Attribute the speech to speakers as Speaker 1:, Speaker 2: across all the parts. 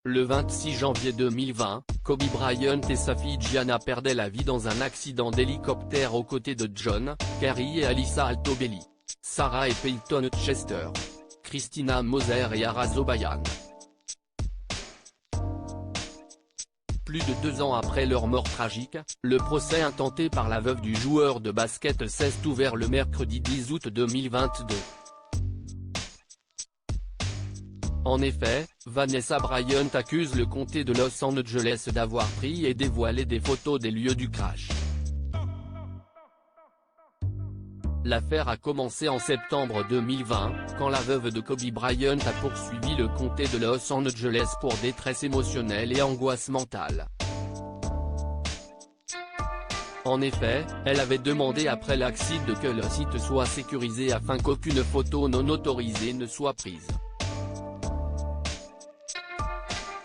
Speaker 1: Le 26 janvier 2020, Kobe Bryant et sa fille Gianna perdaient la vie dans un accident d'hélicoptère aux côtés de John, Kerry et Alyssa Altobelli, Sarah et Peyton Chester, Christina Moser et Ara Zobayan. Plus de 2 ans après leur mort tragique, le procès intenté par la veuve du joueur de basket s'est ouvert le mercredi 10 août 2022. En effet, Vanessa Bryant accuse le comté de Los Angeles d'avoir pris et dévoilé des photos des lieux du crash. L'affaire a commencé en septembre 2020, quand la veuve de Kobe Bryant a poursuivi le comté de Los Angeles pour détresse émotionnelle et angoisse mentale. En effet, elle avait demandé après l'accident que le site soit sécurisé afin qu'aucune photo non autorisée ne soit prise.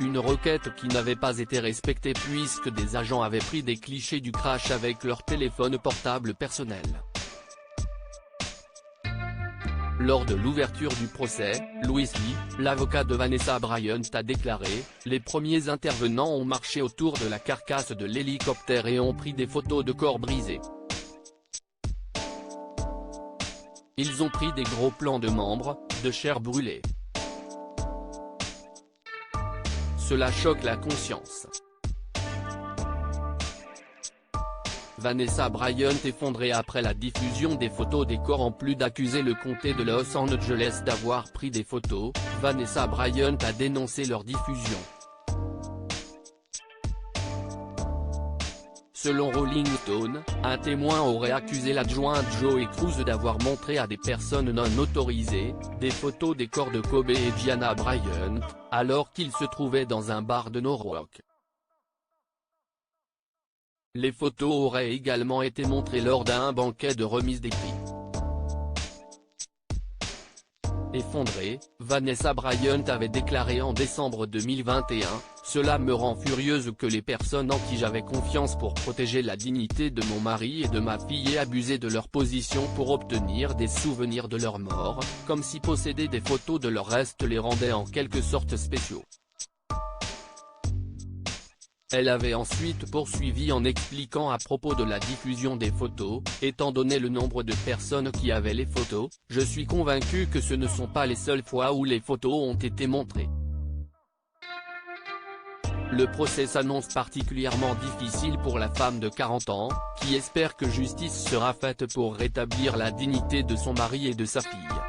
Speaker 1: Une requête qui n'avait pas été respectée puisque des agents avaient pris des clichés du crash avec leur téléphone portable personnel. Lors de l'ouverture du procès, Louis Lee, l'avocat de Vanessa Bryant a déclaré « Les premiers intervenants ont marché autour de la carcasse de l'hélicoptère et ont pris des photos de corps brisés. Ils ont pris des gros plans de membres, de chair brûlée. Cela choque la conscience. » Vanessa Bryant effondrée après la diffusion des photos des corps. En plus d'accuser le comté de Los Angeles d'avoir pris des photos, Vanessa Bryant a dénoncé leur diffusion. Selon Rolling Stone, un témoin aurait accusé l'adjointe Joey Cruz d'avoir montré à des personnes non autorisées, des photos des corps de Kobe et Gianna Bryant, alors qu'ils se trouvaient dans un bar de Norwalk. Les photos auraient également été montrées lors d'un banquet de remise des prix. Effondrée, Vanessa Bryant avait déclaré en décembre 2021, « Cela me rend furieuse que les personnes en qui j'avais confiance pour protéger la dignité de mon mari et de ma fille aient abusé de leur position pour obtenir des souvenirs de leur mort, comme si posséder des photos de leurs restes les rendait en quelque sorte spéciaux. » Elle avait ensuite poursuivi en expliquant à propos de la diffusion des photos, étant donné le nombre de personnes qui avaient les photos, « Je suis convaincue que ce ne sont pas les seules fois où les photos ont été montrées. » Le procès s'annonce particulièrement difficile pour la femme de 40 ans, qui espère que justice sera faite pour rétablir la dignité de son mari et de sa fille.